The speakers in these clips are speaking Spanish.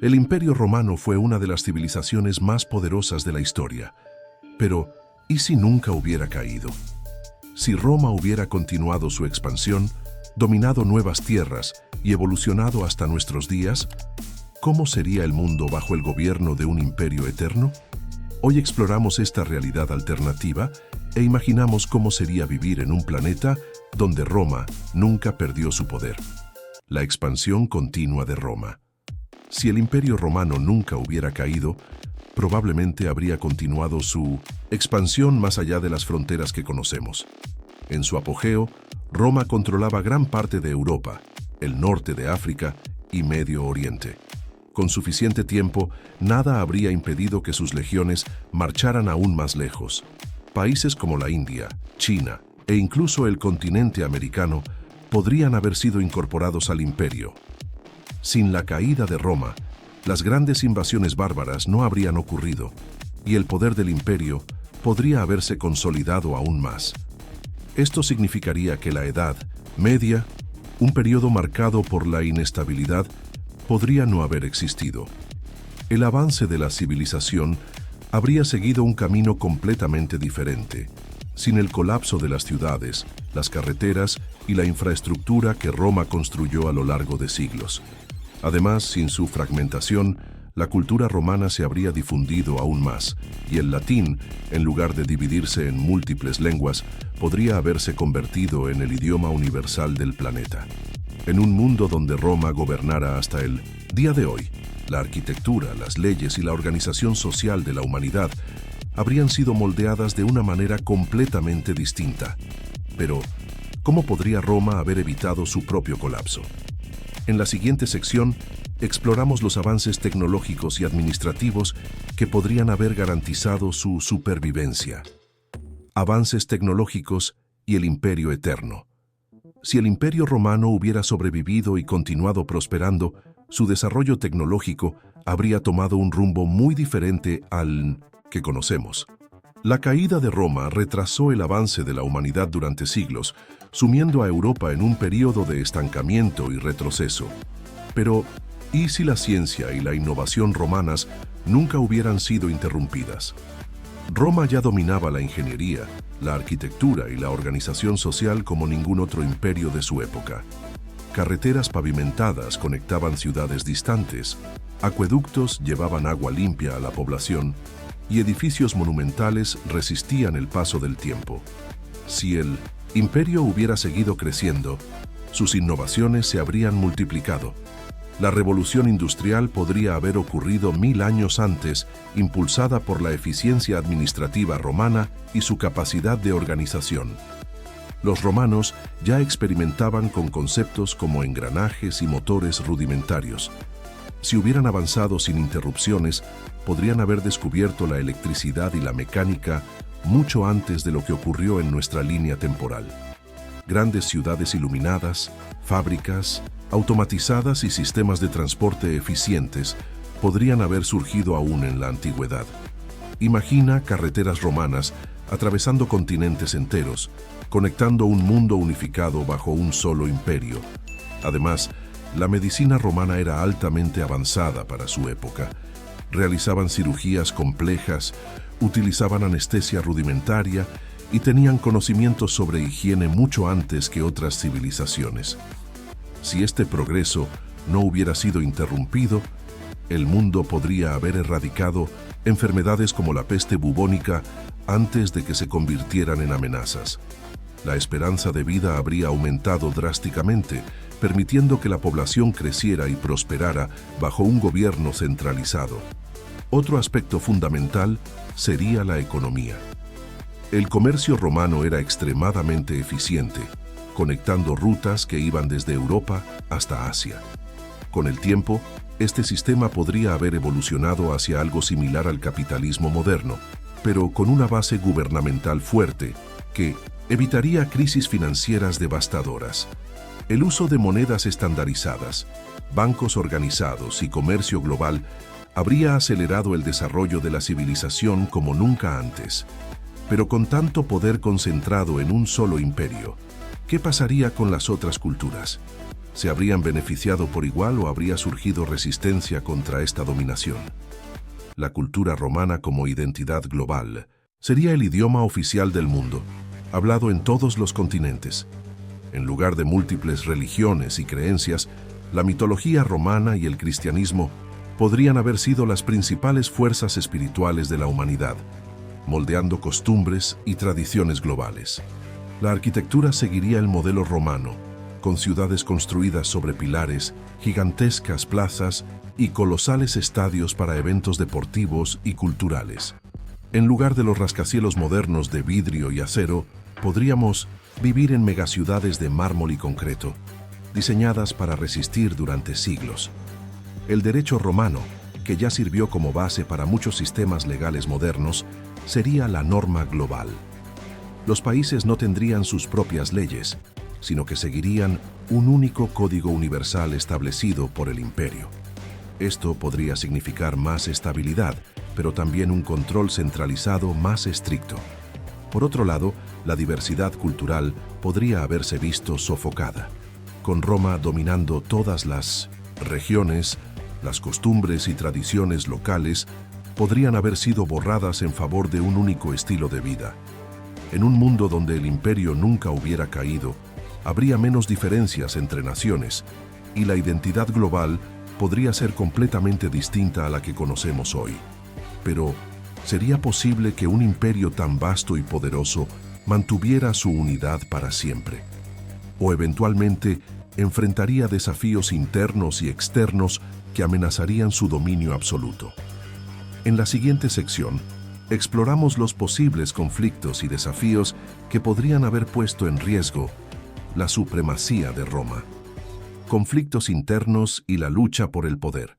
El Imperio Romano fue una de las civilizaciones más poderosas de la historia. Pero, ¿y si nunca hubiera caído? Si Roma hubiera continuado su expansión, dominado nuevas tierras y evolucionado hasta nuestros días, ¿cómo sería el mundo bajo el gobierno de un imperio eterno? Hoy exploramos esta realidad alternativa e imaginamos cómo sería vivir en un planeta donde Roma nunca perdió su poder. La expansión continua de Roma. Si el Imperio Romano nunca hubiera caído, probablemente habría continuado su expansión más allá de las fronteras que conocemos. En su apogeo, Roma controlaba gran parte de Europa, el norte de África y Medio Oriente. Con suficiente tiempo, nada habría impedido que sus legiones marcharan aún más lejos. Países como la India, China e incluso el continente americano podrían haber sido incorporados al imperio. Sin la caída de Roma, las grandes invasiones bárbaras no habrían ocurrido y el poder del imperio podría haberse consolidado aún más. Esto significaría que la Edad Media, un periodo marcado por la inestabilidad, podría no haber existido. El avance de la civilización habría seguido un camino completamente diferente, sin el colapso de las ciudades, las carreteras y la infraestructura que Roma construyó a lo largo de siglos. Además, sin su fragmentación, la cultura romana se habría difundido aún más, y el latín, en lugar de dividirse en múltiples lenguas, podría haberse convertido en el idioma universal del planeta. En un mundo donde Roma gobernara hasta el día de hoy, la arquitectura, las leyes y la organización social de la humanidad habrían sido moldeadas de una manera completamente distinta. Pero, ¿cómo podría Roma haber evitado su propio colapso? En la siguiente sección, exploramos los avances tecnológicos y administrativos que podrían haber garantizado su supervivencia. Avances tecnológicos y el Imperio Eterno. Si el Imperio Romano hubiera sobrevivido y continuado prosperando, su desarrollo tecnológico habría tomado un rumbo muy diferente al que conocemos. La caída de Roma retrasó el avance de la humanidad durante siglos, sumiendo a Europa en un período de estancamiento y retroceso. Pero, ¿y si la ciencia y la innovación romanas nunca hubieran sido interrumpidas? Roma ya dominaba la ingeniería, la arquitectura y la organización social como ningún otro imperio de su época. Carreteras pavimentadas conectaban ciudades distantes, acueductos llevaban agua limpia a la población y edificios monumentales resistían el paso del tiempo. Si el imperio hubiera seguido creciendo, sus innovaciones se habrían multiplicado. La revolución industrial podría haber ocurrido 1000 años antes, impulsada por la eficiencia administrativa romana y su capacidad de organización. Los romanos ya experimentaban con conceptos como engranajes y motores rudimentarios. Si hubieran avanzado sin interrupciones, podrían haber descubierto la electricidad y la mecánica mucho antes de lo que ocurrió en nuestra línea temporal. Grandes ciudades iluminadas, fábricas, automatizadas y sistemas de transporte eficientes podrían haber surgido aún en la antigüedad. Imagina carreteras romanas atravesando continentes enteros, conectando un mundo unificado bajo un solo imperio. Además, la medicina romana era altamente avanzada para su época. Realizaban cirugías complejas, utilizaban anestesia rudimentaria y tenían conocimientos sobre higiene mucho antes que otras civilizaciones. Si este progreso no hubiera sido interrumpido, el mundo podría haber erradicado enfermedades como la peste bubónica antes de que se convirtieran en amenazas. La esperanza de vida habría aumentado drásticamente, permitiendo que la población creciera y prosperara bajo un gobierno centralizado. Otro aspecto fundamental sería la economía. El comercio romano era extremadamente eficiente, conectando rutas que iban desde Europa hasta Asia. Con el tiempo, este sistema podría haber evolucionado hacia algo similar al capitalismo moderno, pero con una base gubernamental fuerte que evitaría crisis financieras devastadoras. El uso de monedas estandarizadas, bancos organizados y comercio global habría acelerado el desarrollo de la civilización como nunca antes. Pero con tanto poder concentrado en un solo imperio, ¿qué pasaría con las otras culturas? ¿Se habrían beneficiado por igual o habría surgido resistencia contra esta dominación? La cultura romana como identidad global sería el idioma oficial del mundo, hablado en todos los continentes. En lugar de múltiples religiones y creencias, la mitología romana y el cristianismo podrían haber sido las principales fuerzas espirituales de la humanidad, moldeando costumbres y tradiciones globales. La arquitectura seguiría el modelo romano, con ciudades construidas sobre pilares, gigantescas plazas y colosales estadios para eventos deportivos y culturales. En lugar de los rascacielos modernos de vidrio y acero, podríamos vivir en megaciudades de mármol y concreto, diseñadas para resistir durante siglos. El derecho romano, que ya sirvió como base para muchos sistemas legales modernos, sería la norma global. Los países no tendrían sus propias leyes, sino que seguirían un único código universal establecido por el imperio. Esto podría significar más estabilidad, pero también un control centralizado más estricto. Por otro lado, la diversidad cultural podría haberse visto sofocada, con Roma dominando todas las regiones. Las costumbres y tradiciones locales podrían haber sido borradas en favor de un único estilo de vida. En un mundo donde el imperio nunca hubiera caído, habría menos diferencias entre naciones, y la identidad global podría ser completamente distinta a la que conocemos hoy. Pero, ¿sería posible que un imperio tan vasto y poderoso mantuviera su unidad para siempre? ¿O eventualmente enfrentaría desafíos internos y externos que amenazarían su dominio absoluto? En la siguiente sección, exploramos los posibles conflictos y desafíos que podrían haber puesto en riesgo la supremacía de Roma. Conflictos internos y la lucha por el poder.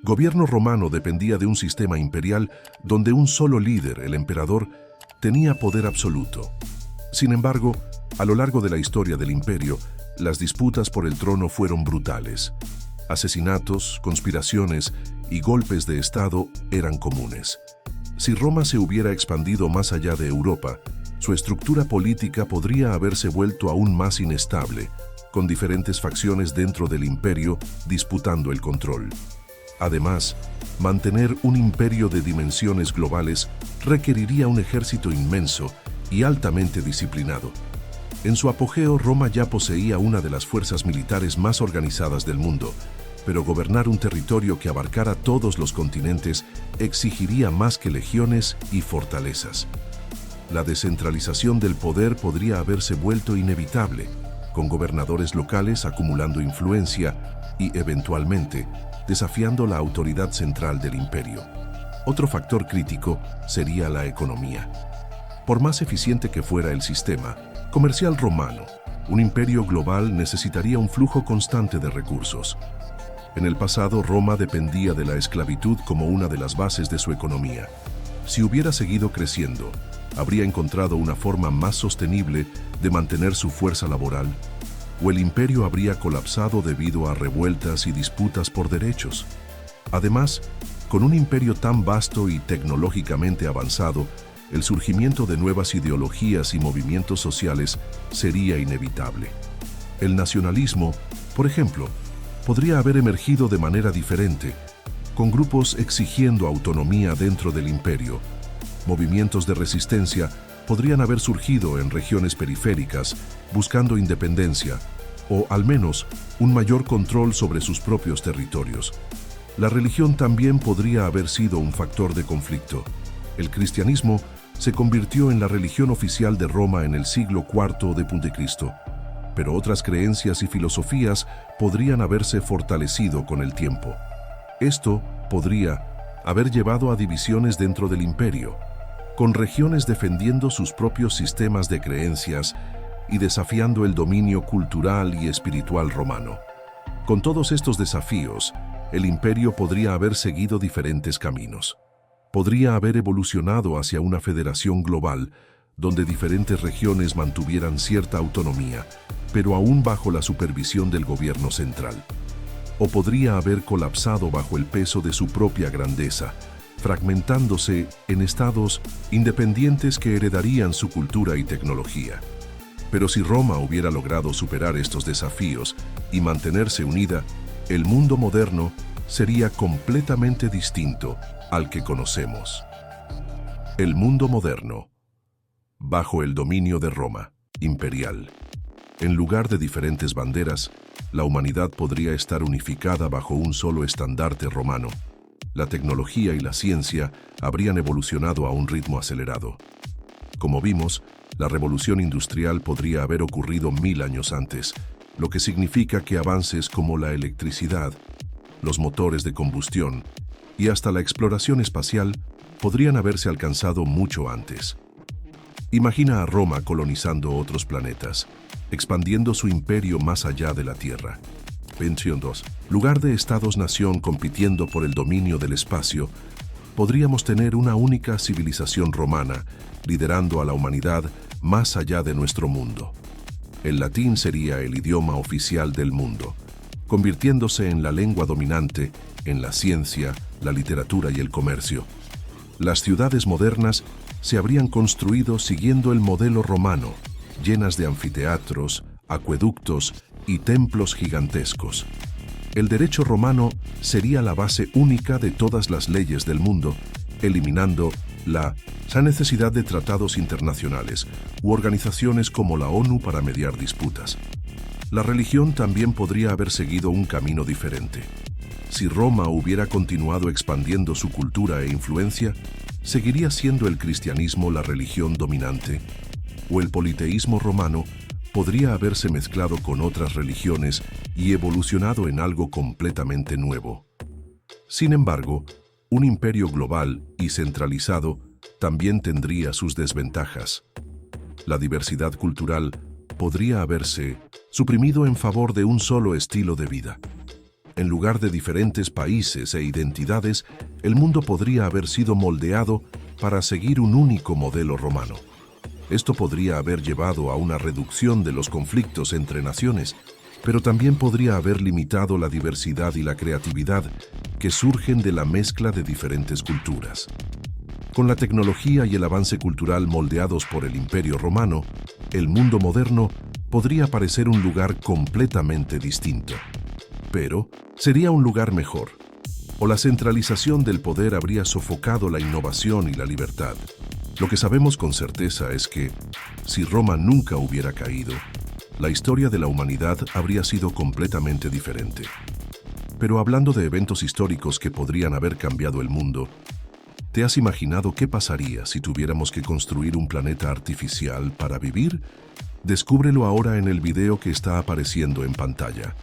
Gobierno romano dependía de un sistema imperial donde un solo líder, el emperador, tenía poder absoluto. Sin embargo, a lo largo de la historia del imperio, las disputas por el trono fueron brutales. Asesinatos, conspiraciones y golpes de Estado eran comunes. Si Roma se hubiera expandido más allá de Europa, su estructura política podría haberse vuelto aún más inestable, con diferentes facciones dentro del imperio disputando el control. Además, mantener un imperio de dimensiones globales requeriría un ejército inmenso y altamente disciplinado. En su apogeo, Roma ya poseía una de las fuerzas militares más organizadas del mundo, pero gobernar un territorio que abarcara todos los continentes exigiría más que legiones y fortalezas. La descentralización del poder podría haberse vuelto inevitable, con gobernadores locales acumulando influencia y, eventualmente, desafiando la autoridad central del imperio. Otro factor crítico sería la economía. Por más eficiente que fuera el sistema comercial romano, un imperio global necesitaría un flujo constante de recursos. En el pasado, Roma dependía de la esclavitud como una de las bases de su economía. Si hubiera seguido creciendo, ¿habría encontrado una forma más sostenible de mantener su fuerza laboral? ¿O el imperio habría colapsado debido a revueltas y disputas por derechos? Además, con un imperio tan vasto y tecnológicamente avanzado, el surgimiento de nuevas ideologías y movimientos sociales sería inevitable. El nacionalismo, por ejemplo, podría haber emergido de manera diferente, con grupos exigiendo autonomía dentro del imperio. Movimientos de resistencia podrían haber surgido en regiones periféricas, buscando independencia, o al menos un mayor control sobre sus propios territorios. La religión también podría haber sido un factor de conflicto. El cristianismo se convirtió en la religión oficial de Roma en el siglo IV d.C., pero otras creencias y filosofías podrían haberse fortalecido con el tiempo. Esto podría haber llevado a divisiones dentro del imperio, con regiones defendiendo sus propios sistemas de creencias y desafiando el dominio cultural y espiritual romano. Con todos estos desafíos, el imperio podría haber seguido diferentes caminos. Podría haber evolucionado hacia una federación global, donde diferentes regiones mantuvieran cierta autonomía, pero aún bajo la supervisión del gobierno central. O podría haber colapsado bajo el peso de su propia grandeza, fragmentándose en estados independientes que heredarían su cultura y tecnología. Pero si Roma hubiera logrado superar estos desafíos y mantenerse unida, el mundo moderno sería completamente distinto al que conocemos. El mundo moderno, bajo el dominio de Roma imperial. En lugar de diferentes banderas, la humanidad podría estar unificada bajo un solo estandarte romano. La tecnología y la ciencia habrían evolucionado a un ritmo acelerado. Como vimos, la revolución industrial podría haber ocurrido 1000 años antes, lo que significa que avances como la electricidad, los motores de combustión y hasta la exploración espacial podrían haberse alcanzado mucho antes. Imagina a Roma colonizando otros planetas, expandiendo su imperio más allá de la Tierra. 22. Lugar de estados-nación compitiendo por el dominio del espacio, podríamos tener una única civilización romana, liderando a la humanidad más allá de nuestro mundo. El latín sería el idioma oficial del mundo, convirtiéndose en la lengua dominante en la ciencia, la literatura y el comercio. Las ciudades modernas se habrían construido siguiendo el modelo romano, llenas de anfiteatros, acueductos y templos gigantescos. El derecho romano sería la base única de todas las leyes del mundo, eliminando la necesidad de tratados internacionales u organizaciones como la ONU para mediar disputas. La religión también podría haber seguido un camino diferente. Si Roma hubiera continuado expandiendo su cultura e influencia, ¿seguiría siendo el cristianismo la religión dominante? ¿O el politeísmo romano podría haberse mezclado con otras religiones y evolucionado en algo completamente nuevo? Sin embargo, un imperio global y centralizado también tendría sus desventajas. La diversidad cultural podría haberse suprimido en favor de un solo estilo de vida. En lugar de diferentes países e identidades, el mundo podría haber sido moldeado para seguir un único modelo romano. Esto podría haber llevado a una reducción de los conflictos entre naciones, pero también podría haber limitado la diversidad y la creatividad que surgen de la mezcla de diferentes culturas. Con la tecnología y el avance cultural moldeados por el Imperio Romano, el mundo moderno podría parecer un lugar completamente distinto. Pero sería un lugar mejor, o la centralización del poder habría sofocado la innovación y la libertad. Lo que sabemos con certeza es que, si Roma nunca hubiera caído, la historia de la humanidad habría sido completamente diferente. Pero hablando de eventos históricos que podrían haber cambiado el mundo, ¿te has imaginado qué pasaría si tuviéramos que construir un planeta artificial para vivir? Descúbrelo ahora en el video que está apareciendo en pantalla.